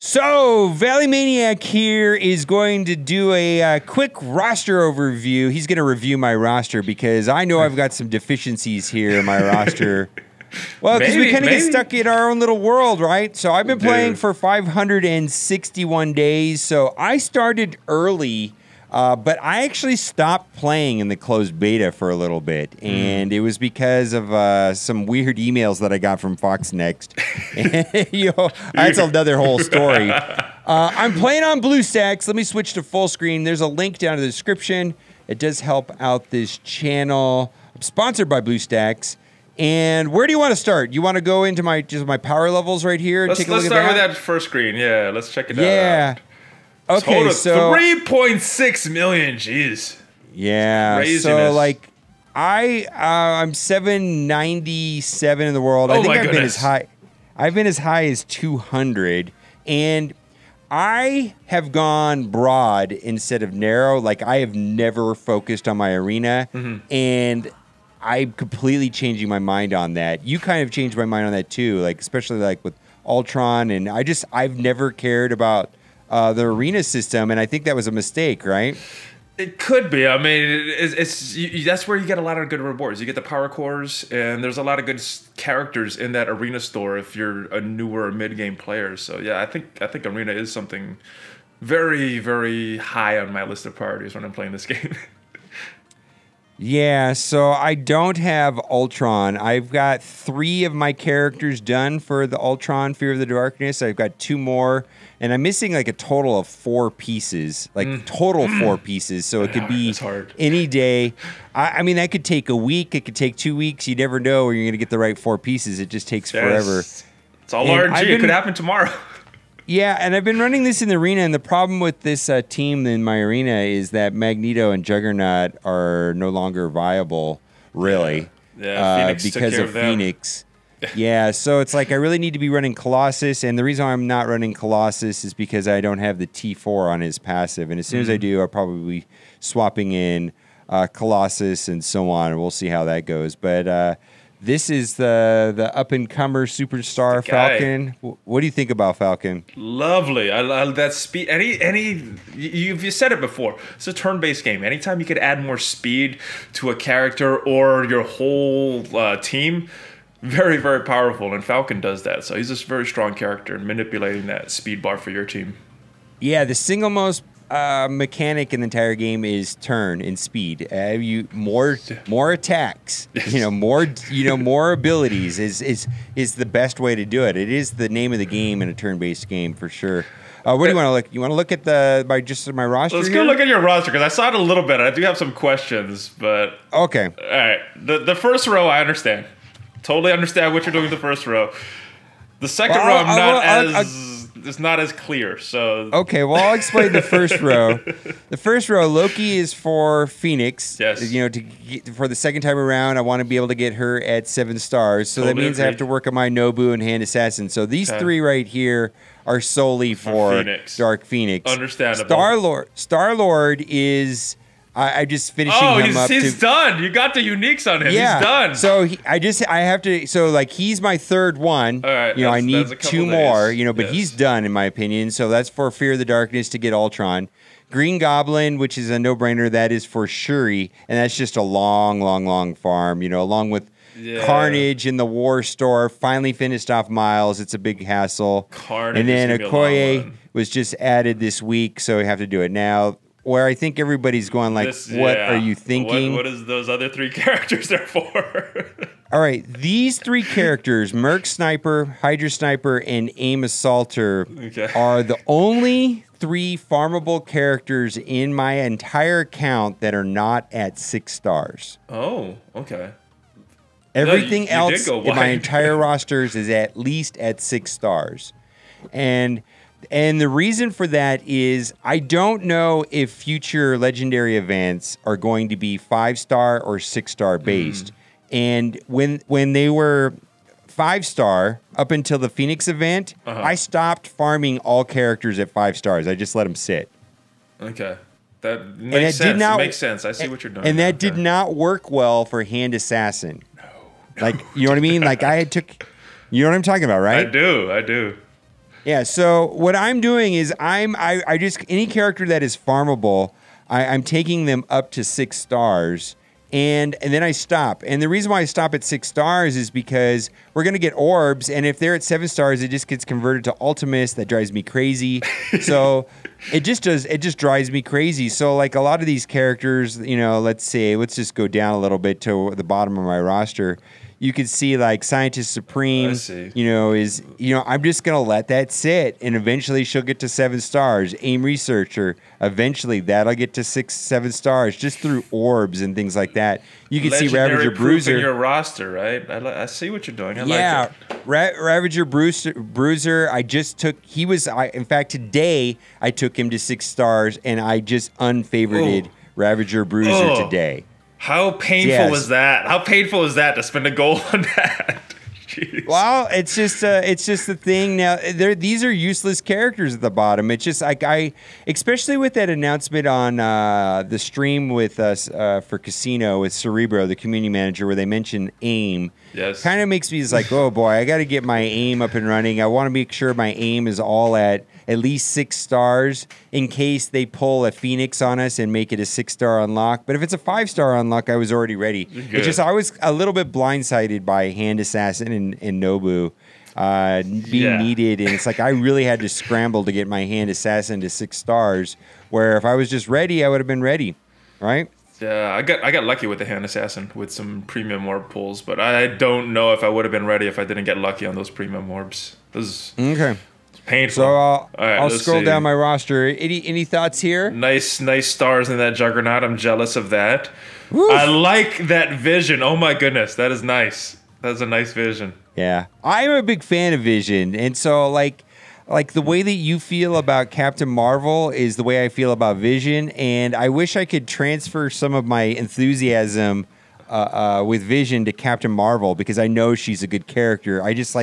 So, Valley Maniac here is going to do a quick roster overview. He's going to review my roster because I know I've got some deficiencies here in my roster. Well, because we kind of get stuck in our own little world, right? So, I've been playing for 561 days. So, I started early, but I actually stopped playing in the closed beta for a little bit. And it was because of some weird emails that I got from Fox Next. That's another whole story. I'm playing on BlueStacks. Let me switch to full screen. There's a link down in the description. It does help out this channel. I'm sponsored by BlueStacks. And where do you want to start? You want to go into my power levels right here and take a look at that? Let's start with that first screen. Yeah, let's check it out. Yeah. Okay, so 3.6 million. Jeez. Yeah. Craziness. So like, I'm 797 in the world. I think I've been as high as 200, and I have gone broad instead of narrow. Like I have never focused on my arena, and I'm completely changing my mind on that. You kind of changed my mind on that too. Like especially like with Ultron, and I've never cared about the arena system, and I think that was a mistake, right? It could be. I mean, that's where you get a lot of good rewards. You get the power cores, and there's a lot of good characters in that arena store if you're a newer mid-game player. So yeah, I think arena is something very, very high on my list of priorities when I'm playing this game. Yeah, so I don't have Ultron. I've got 3 of my characters done for the Ultron Fear of the Darkness. I've got 2 more, and I'm missing like a total of 4 pieces, like total 4 pieces. So it could be any day. I mean, that could take a week. It could take 2 weeks. You never know where you're going to get the right 4 pieces. It just takes forever. It's all RNG. It could happen tomorrow. Yeah, and I've been running this in the arena, and the problem with this team in my arena is that Magneto and Juggernaut are no longer viable, really, Phoenix because of Phoenix. Yeah, so it's like I really need to be running Colossus, and the reason why I'm not running Colossus is because I don't have the T4 on his passive, and as soon as I do, I'll probably be swapping in Colossus and so on, and we'll see how that goes. But this is the up-and-comer superstar Falcon. What do you think about Falcon? Lovely. I love that speed. You said it before. It's a turn-based game. Anytime you could add more speed to a character or your whole team, very, very powerful. And Falcon does that. So he's a very strong character in manipulating that speed bar for your team. Yeah, the single most mechanic in the entire game is turn and speed. More attacks, more abilities is the best way to do it. It is the name of the game in a turn-based game for sure. What do you want to look? You want to look at my roster? Let's go look at your roster because I saw it a little bit. I do have some questions, but okay. All right, the first row I understand. Totally understand what you're doing with the first row. The second row it's not as clear. So okay, well I'll explain the first row. The first row, Loki is for Phoenix. Yes. For the second time around, I want to be able to get her at 7 stars. So that means I have to work on my Nobu and Hand Assassin. So these 3 right here are solely for Phoenix. Dark Phoenix. Understandable. Star-Lord is. I'm just finishing him up. He's done. You got the uniques on him. Yeah. He's done. So I have to. So like he's my 3rd one. All right. I need 2 more. But yes. he's done in my opinion. So that's for Fear of the Darkness to get Ultron. Green Goblin, which is a no-brainer, that is for Shuri, and that's just a long farm. Along with Carnage in the War Store. Finally finished off Miles. It's a big hassle. Carnage. And then Okoye was just added this week, so we have to do it now. Where I think everybody's going like, what are you thinking? What is those other 3 characters there for? All right, these 3 characters, Merc Sniper, Hydra Sniper, and Aim Assaulter, are the only 3 farmable characters in my entire account that are not at 6 stars. Oh, okay. Everything else in my entire rosters is at least at 6 stars. And the reason for that is I don't know if future legendary events are going to be 5-star or 6-star based. And when they were 5-star up until the Phoenix event, I stopped farming all characters at 5 stars. I just let them sit. Okay. That makes sense. It makes sense. I see what you're doing. And that did not work well for Hand Assassin. No. Like, you know what I mean? Like you know what I'm talking about, right? I do. Yeah, so what I'm doing is I just any character that is farmable, I'm taking them up to 6 stars, and then I stop. And the reason why I stop at 6 stars is because we're gonna get orbs, and if they're at 7 stars, it just gets converted to Ultimus. That drives me crazy. So it just drives me crazy. So like a lot of these characters, you know, let's just go down a little bit to the bottom of my roster. You can see like Scientist Supreme, I'm just going to let that sit, and eventually she'll get to 7 stars. AIM Researcher, eventually that'll get to 6, 7 stars just through orbs and things like that. You can see Ravager Bruiser in your roster, right? I see what you're doing. I like it. Ravager Bruiser, I just took, in fact, today I took him to 6 stars, and I just unfavorited Ravager Bruiser today. How painful was that? How painful is that to spend a goal on that? Jeez. Well, it's just the thing now. These are useless characters at the bottom. It's just like especially with that announcement on the stream with us for Casino with Cerebro, the community manager, where they mentioned AIM. Yes. Kind of makes me just like, oh boy, I got to get my AIM up and running. I want to make sure my AIM is all at least 6 stars in case they pull a Phoenix on us and make it a 6-star unlock. But if it's a 5-star unlock, I was already ready. It's just I was a little bit blindsided by Hand Assassin and Nobu being needed, and it's like I really had to scramble to get my Hand Assassin to 6 stars. Where if I was just ready, I would have been ready, right? Yeah, I got lucky with the Hand Assassin with some premium orb pulls, but I don't know if I would have been ready if I didn't get lucky on those premium orbs. Okay. Painful. So I'll scroll down my roster. Any thoughts here? Nice stars in that Juggernaut. I'm jealous of that. Woof. I like that vision. Oh my goodness, that is nice. That's a nice vision. Yeah, I'm a big fan of Vision, and so like the way that you feel about Captain Marvel is the way I feel about Vision, and I wish I could transfer some of my enthusiasm with Vision to Captain Marvel because I know she's a good character. I just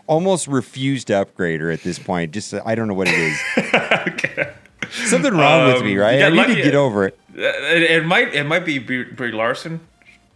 almost refuse to upgrade her at this point. Just I don't know what it is. Okay. Something wrong with me, right? I need to get over it. It might be Brie Larson,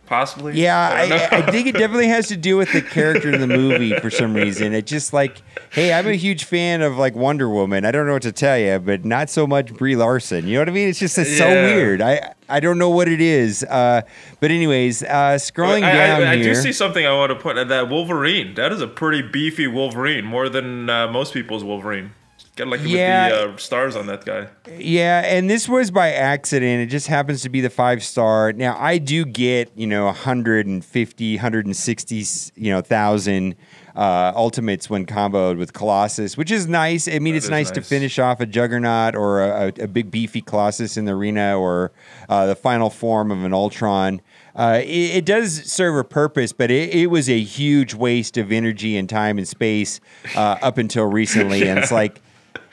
possibly. Yeah, I think it definitely has to do with the character in the movie for some reason. It's just like, hey, I'm a huge fan of like Wonder Woman. I don't know what to tell you, but not so much Brie Larson. You know what I mean? It's so weird. I don't know what it is. But anyways, scrolling down here. I do see something I want to point at. That Wolverine. That is a pretty beefy Wolverine, more than most people's Wolverine. Get lucky with the stars on that guy. Yeah, and this was by accident. It just happens to be the 5-star. Now, I do get, 150, 160, 1,000 ultimates when comboed with Colossus, which is nice. I mean, it's nice to finish off a Juggernaut or a big beefy Colossus in the arena or the final form of an Ultron. It does serve a purpose, but it was a huge waste of energy and time and space up until recently. And it's like,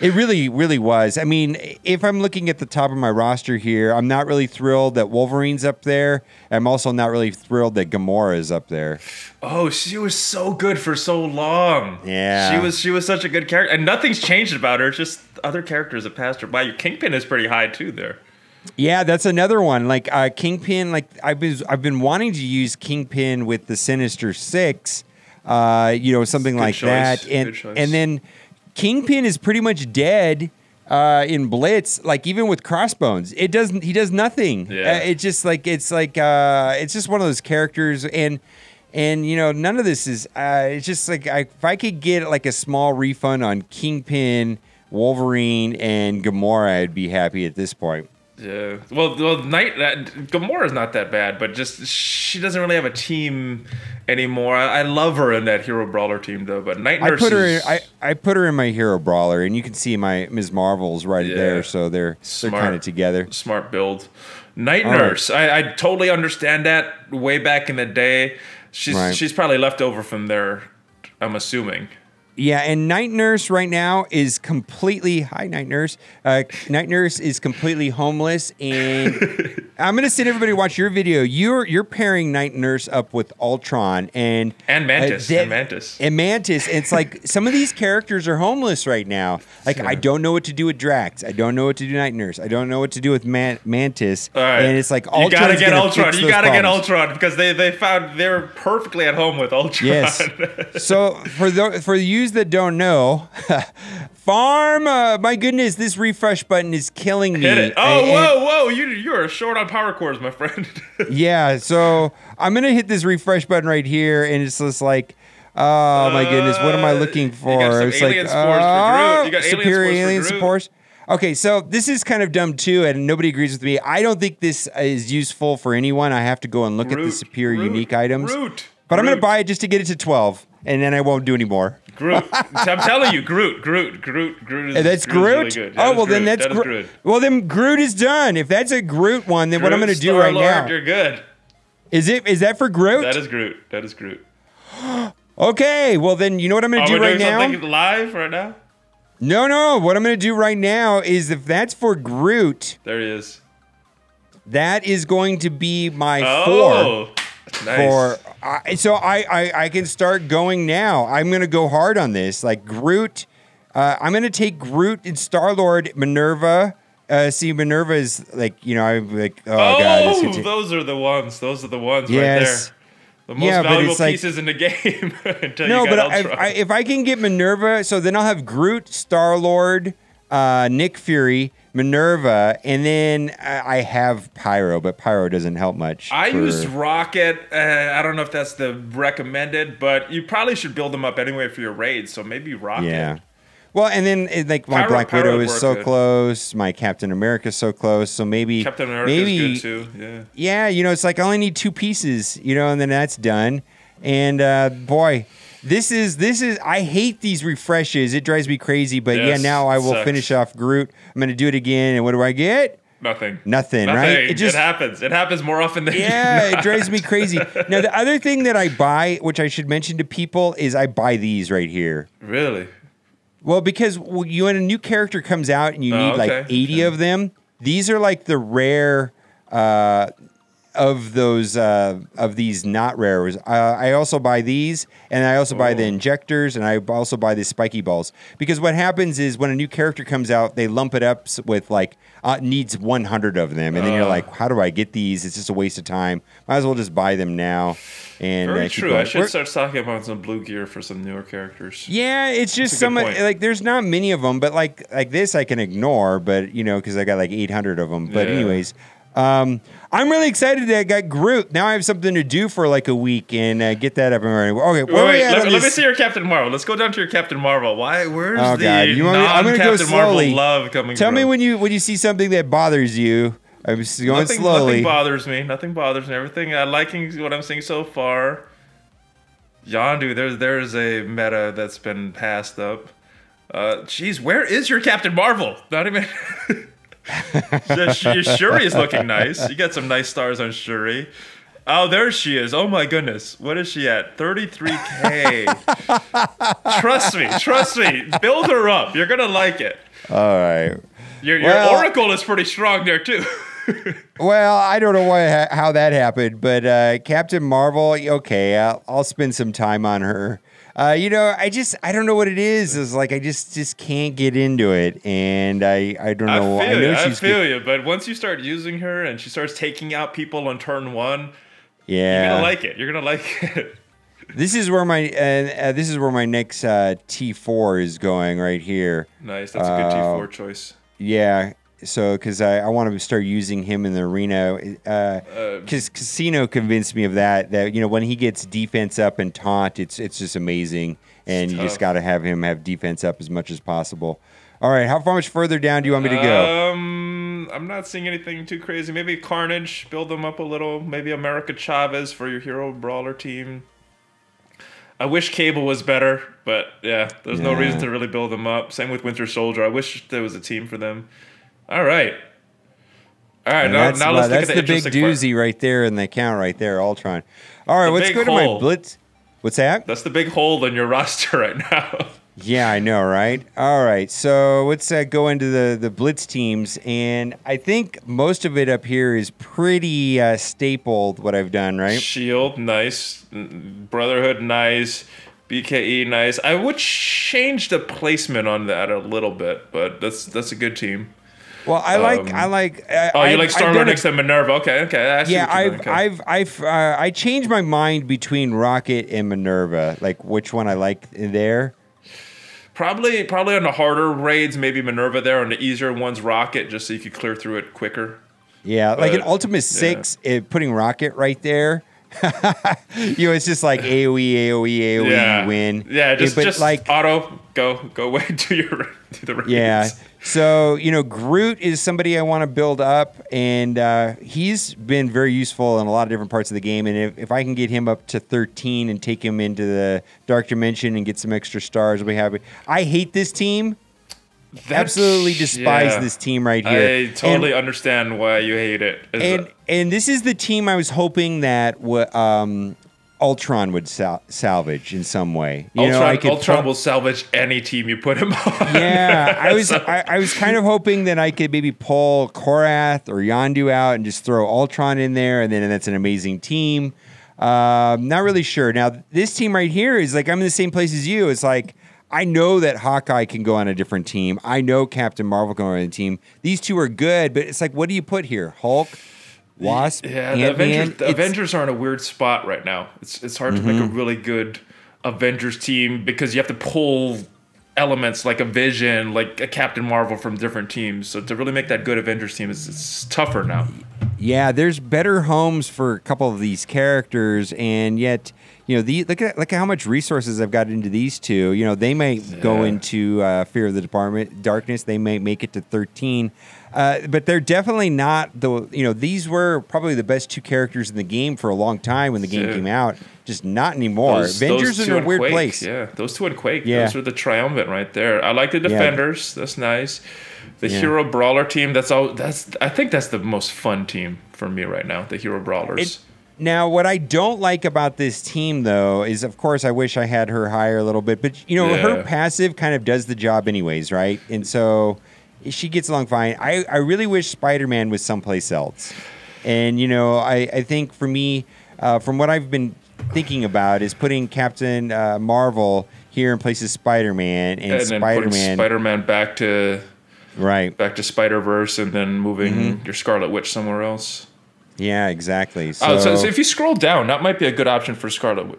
it really, really was. I mean, if I'm looking at the top of my roster here, I'm not really thrilled that Wolverine's up there. I'm also not really thrilled that Gamora's up there. Oh, she was so good for so long. Yeah. She was such a good character. And nothing's changed about her. It's just other characters have passed her by. Your Kingpin is pretty high, too, there. Yeah, that's another one. Like Kingpin, like I've been wanting to use Kingpin with the Sinister Six, something like that. And then Kingpin is pretty much dead in Blitz. Like even with Crossbones, he does nothing. Yeah. It's just one of those characters, and none of this is. It's just like if I could get like a small refund on Kingpin, Wolverine, and Gamora, I'd be happy at this point. Yeah. Well, Gamora's not that bad, but just she doesn't really have a team anymore. I love her in that Hero Brawler team though, but Night Nurse I put her in my Hero Brawler, and you can see my Ms. Marvel's right there, so they're kind of together. Smart build. Night Nurse. I totally understand that way back in the day. She's probably left over from there, I'm assuming. Yeah, and Night Nurse right now is completely... Hi, Night Nurse. Night Nurse is completely homeless, and I'm going to send everybody to watch your video. You're pairing Night Nurse up with Ultron and Mantis. And Mantis. And it's like some of these characters are homeless right now. Like, I don't know what to do with Drax. I don't know what to do with Night Nurse. I don't know what to do with Mantis. All right. And it's like Ultron. You got to get Ultron. You got to get Ultron because they found they're perfectly at home with Ultron. Yes. So for you yous that don't know, farm. My goodness, this refresh button is killing me. Hit it. Oh, whoa. You're short on power cores, my friend. Yeah, so I'm going to hit this refresh button right here, and it's just like, oh, my goodness, what am I looking for? You got some it's alien like, spores for Groot. You got superior alien spores for Groot. spores. Okay, so this is kind of dumb too, and nobody agrees with me. I don't think this is useful for anyone. I have to go and look at the superior unique items. But I'm going to buy it just to get it to 12, and then I won't do any more. Groot. I'm telling you, Groot is, that's Groot? Really good. Well, then that's Groot. Well, then Groot is done. If that's a Groot one, then what I'm going to do right now. You're good. Is that for Groot? That is Groot. Okay, well then you know what I'm going to do right now? Something live right now? No. What I'm going to do right now is if that's for Groot. There he is. That is going to be my 4. Nice. So I can start going now. I'm going to go hard on this. Like Groot, I'm going to take Groot and Star-Lord, Minerva. See, Minerva is like, I'm like, God. Those are the ones. Those are the ones yes. right there. The most valuable pieces in the game. If I can get Minerva, so then I'll have Groot, Star-Lord, Nick Fury, Minerva, and then I have Pyro, but Pyro doesn't help much. I used Rocket. I don't know if that's the recommended, but you probably should build them up anyway for your raids, so maybe Rocket. Yeah. Well, and then my Black Widow is so close, my Captain America is so close, so maybe Captain America is good too. Yeah, it's like I only need 2 pieces, and then that's done. And boy, this is I hate these refreshes. It drives me crazy, but now I will finish off Groot. I'm going to do it again, and what do I get? Nothing, right? It happens. It happens more often than it drives me crazy. Now, the other thing that I buy, which I should mention to people, is I buy these right here. Really? Well, because when a new character comes out and you need like 80 of them, these are like the rare of those of these not rares. I also buy these, and I also buy the injectors, and I also buy the spiky balls. Because what happens is when a new character comes out, they lump it up with like needs 100 of them, and then you're like, how do I get these? It's just a waste of time. Might as well just buy them now. And very true. I should start talking about some blue gear for some newer characters. Yeah, it's just some like there's not many of them, but like this I can ignore, but because I got like 800 of them. But anyways, I'm really excited that I got Groot. Now I have something to do for like a week and get that up and running. Okay, let me see your Captain Marvel. Let's go down to your Captain Marvel. Where's I'm gonna go slowly. Marvel love coming? Tell me when you see something that bothers you. I'm just going slowly. Nothing bothers me. Everything I'm liking what I'm seeing so far. Yondu, there's a meta that's been passed up. Jeez, where is your Captain Marvel? Not even. Your Shuri is looking nice. You got some nice stars on Shuri. Oh, there she is. Oh my goodness. What is she at? 33K. Trust me. Build her up. You're gonna like it. All right. Your Oracle is pretty strong there too. Well, I don't know how that happened, but Captain Marvel, okay, I'll spend some time on her. I don't know what it is. It's like I just can't get into it, and I don't know. I feel you, but once you start using her and she starts taking out people on turn 1, you're gonna like it. You're gonna like it. This is where my next T4 is going right here. Nice, that's a good T4 choice. Yeah. So, because I want to start using him in the arena, because Casino convinced me of that when he gets defense up and taunt, it's just amazing, and you just got to have him have defense up as much as possible. All right, how much further down do you want me to go? I'm not seeing anything too crazy. Maybe Carnage, build them up a little. Maybe America Chavez for your hero brawler team. I wish Cable was better, but there's no reason to really build them up. Same with Winter Soldier. I wish there was a team for them. All right. Now let's look at the That's the big doozy right there in the account right there, Ultron. All right, let's go to my Blitz. What's that? That's the big hole in your roster right now. Yeah, I know, right? All right, so let's go into the Blitz teams, and I think most of it up here is pretty stapled, what I've done, right? Shield, nice. Brotherhood, nice. BKE, nice. I would change the placement on that a little bit, but that's a good team. Well, I like. You like Stormer next to Minerva? Okay. I changed my mind between Rocket and Minerva, like which one I like there. Probably on the harder raids, maybe Minerva there. On the easier ones, Rocket, just so you could clear through it quicker. Yeah, like in Ultimate 6, putting Rocket right there, it's just like AoE, you win. Yeah, just like auto, go away to the raids. Yeah. So, Groot is somebody I want to build up, and he's been very useful in a lot of different parts of the game. And if I can get him up to 13 and take him into the Dark Dimension and get some extra stars, I'll be happy. I hate this team. Absolutely despise this team right here. I totally understand why you hate it. And this is the team I was hoping that Ultron would salvage in some way. Ultron will salvage any team you put him on. Yeah, I was kind of hoping that I could maybe pull Korath or Yondu out and just throw Ultron in there, and then that's an amazing team. Not really sure. Now, this team right here is like, I'm in the same place as you. It's like, I know that Hawkeye can go on a different team. I know Captain Marvel can go on a team. These two are good, but it's like, what do you put here? Hulk? Wasp? Yeah, the Avengers are in a weird spot right now. It's hard to make a really good Avengers team because you have to pull elements like a Vision, like a Captain Marvel from different teams. So to really make that good Avengers team, it's tougher now. Yeah, there's better homes for a couple of these characters, and yet, look at how much resources I've got into these two. They may go into Fear of the Darkness. They may make it to 13. But they're definitely not these were probably the best two characters in the game for a long time when the game came out. Just not anymore. Avengers are in a weird place. Yeah, those two in Quake. Yeah. Those are the triumvirate right there. I like the Defenders. That's nice. The Hero Brawler team. I think that's the most fun team for me right now. The Hero Brawlers. Now, what I don't like about this team, though, is, of course, I wish I had her higher a little bit. But, her passive kind of does the job anyways, right? And so she gets along fine. I really wish Spider-Man was someplace else. And, I think for me, from what I've been thinking about, is putting Captain Marvel here in place of Spider-Man. And Spider-Man back to Spider-Verse and then moving your Scarlet Witch somewhere else. Yeah, exactly. So if you scroll down, that might be a good option for Scarlet Witch.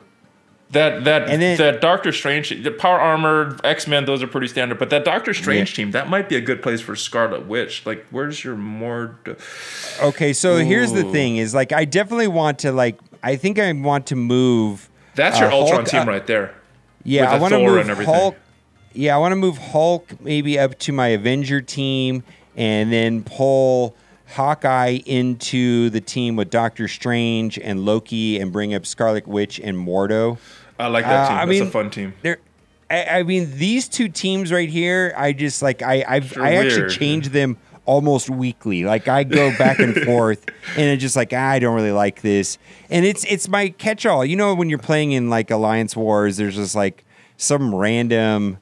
That Doctor Strange, the Power Armor, X-Men, those are pretty standard. But that Doctor Strange team, that might be a good place for Scarlet Witch. Like, where's your more? Okay, so here's the thing: is like I definitely want to I think I want to move. That's your Ultron team right there. Yeah, I want to move Hulk. Yeah, I want to move Hulk maybe up to my Avenger team, and then pull Hawkeye into the team with Doctor Strange and Loki, and bring up Scarlet Witch and Mordo. I like that team. That's a fun team. These two teams right here, I just like. I actually change them almost weekly. Like I go back and forth, and it's just like I don't really like this, and it's my catch-all. When you're playing in like Alliance Wars, there's just like some random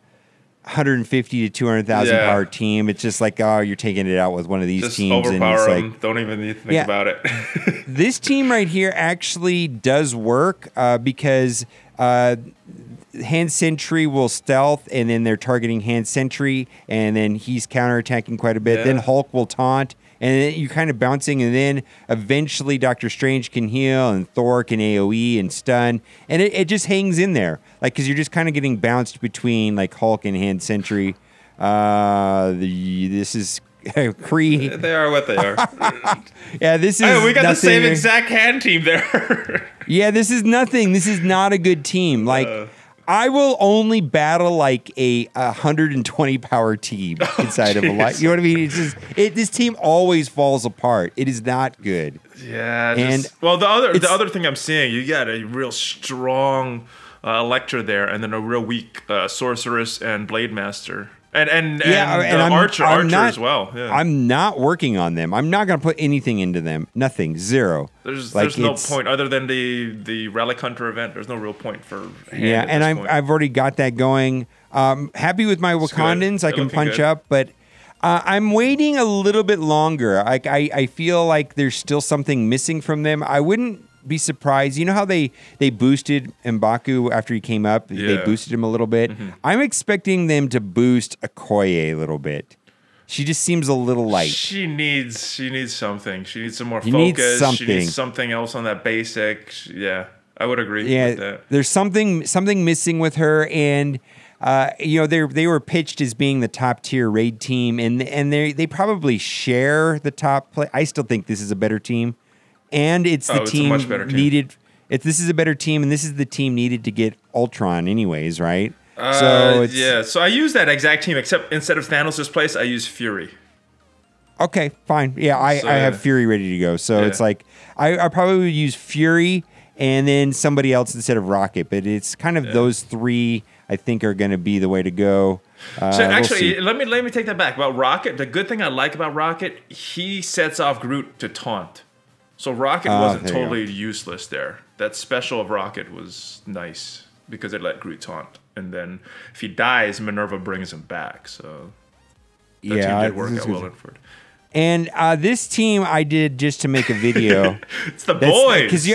150 to 200,000 power team. It's just like, oh, you're taking it out with one of these just teams. Overpower and them. Don't even need to think about it. This team right here actually does work because Hand Sentry will stealth, and then they're targeting Hand Sentry, and then he's counterattacking quite a bit. Yeah. Then Hulk will taunt, and then you're kind of bouncing, and then eventually Doctor Strange can heal, and Thor can AoE and stun, and it just hangs in there, like because you're just kind of getting bounced between like Hulk and Hand Sentry. This is Kree. They are what they are. Yeah, this is. Hey, we got the same exact hand team there. Yeah, this is nothing. This is not a good team. Like. I will only battle like a 120 power team inside of a light. You know what I mean? It's just this team always falls apart. It is not good. Yeah. The other thing I'm seeing, you got a real strong Electra there, and then a real weak Sorceress and Blade Master. And Archer as well. Yeah. I'm not working on them. I'm not going to put anything into them. Nothing. Zero. There's no point other than the Relic Hunter event. There's no real point for. And I've already got that going. Happy with my Wakandans. I can punch up, but I'm waiting a little bit longer. I feel like there's still something missing from them. I wouldn't be surprised. You know how they boosted M'Baku after he came up? Yeah. They boosted him a little bit. Mm-hmm. I'm expecting them to boost Okoye a little bit. She just seems a little light. She needs something. She needs some more focus. She needs something else on that basic. I would agree with that. There's something missing with her, and you know, they were pitched as being the top tier raid team, and they probably share the top play. I still think this is a better team, and it's the team a much better team. needed. If this is a better team, and this is the team needed to get Ultron, anyways, right? So I use that exact team, except instead of Thanos' place, I use Fury. Okay, fine. Yeah, I have Fury ready to go. So it's like I probably would use Fury and then somebody else instead of Rocket. But it's kind of those three I think are going to be the way to go. So actually, let me take that back. About Rocket, the good thing I like about Rocket, he sets off Groot to taunt. So Rocket wasn't totally useless there. That special of Rocket was nice because it let Groot taunt. And then if he dies, Minerva brings him back. So that team did work out well for it. And this team I did just to make a video. It's the boys. Because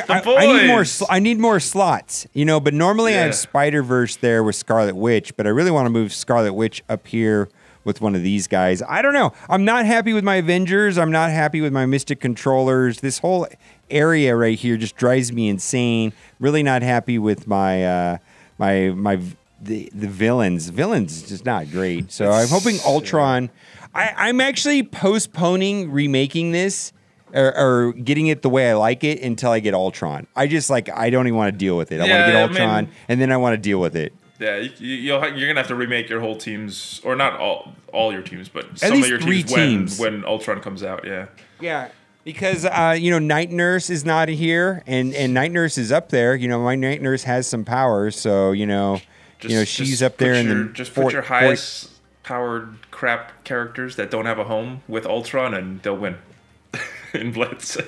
I need more slots, you know. But normally I have Spider-Verse there with Scarlet Witch, but I really want to move Scarlet Witch up here with one of these guys. I don't know. I'm not happy with my Avengers. I'm not happy with my Mystic Controllers. This whole area right here just drives me insane. Really not happy with my the villains. Villains is just not great. So I'm hoping Ultron. I'm actually postponing remaking this or getting it the way I like it until I get Ultron. I don't even want to deal with it. I want to get Ultron, and then I want to deal with it. Yeah, you're gonna have to remake your whole teams, or not all your teams, but some of your teams when Ultron comes out. Yeah. Yeah, because you know, Night Nurse is not here, and Night Nurse is up there. You know, my Night Nurse has some powers, so she's up there in the put your highest powered crap characters that don't have a home with Ultron, and they'll win in Blitz.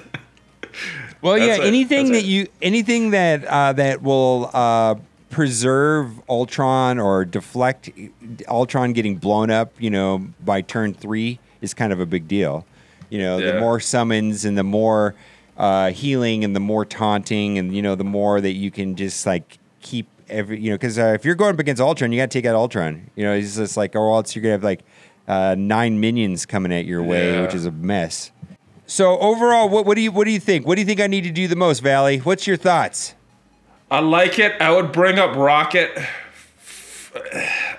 Well, anything that will preserve Ultron or deflect Ultron getting blown up, you know, by turn 3 is kind of a big deal. You know, the more summons and the more healing and the more taunting and, you know, the more that you can just like keep because if you're going up against Ultron, you got to take out Ultron. You know, it's just like, or else you're going to have like 9 minions coming at your way, which is a mess. So overall, what do you think? What do you think I need to do the most, Valley? What's your thoughts? I like it. I would bring up Rocket.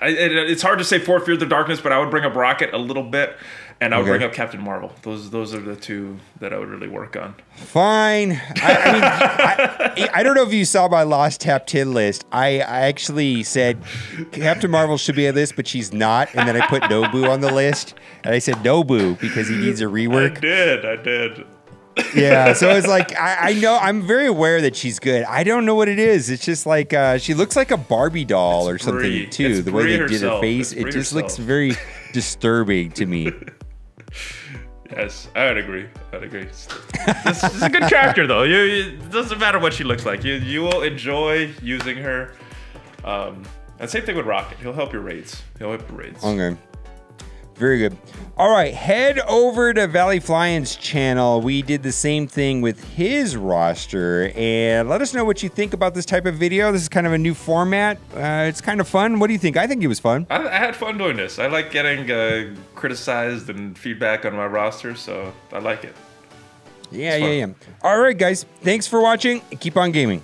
It's hard to say for Fear the Darkness, but I would bring up Rocket a little bit, and I would bring up Captain Marvel. Those are the two that I would really work on. Fine. I don't know if you saw my Lost Top 10 list. I actually said Captain Marvel should be on this, but she's not, and then I put Nobu on the list, and I said Nobu because he needs a rework. I did. Yeah, so it's like I know I'm very aware that she's good. I don't know what it is. It's just like she looks like a Barbie doll or something too. The way they did her face, it just looks very disturbing to me. Yes, I would agree. This is a good character though. It doesn't matter what she looks like. You will enjoy using her. And same thing with Rocket. He'll help your raids. Okay. Very good. All right, head over to Valley Flying's channel. We did the same thing with his roster, and let us know what you think about this type of video. This is kind of a new format. It's kind of fun. What do you think? I think it was fun. I had fun doing this. I like getting criticized and feedback on my roster, so I like it. Yeah. All right, guys. Thanks for watching. Keep on gaming.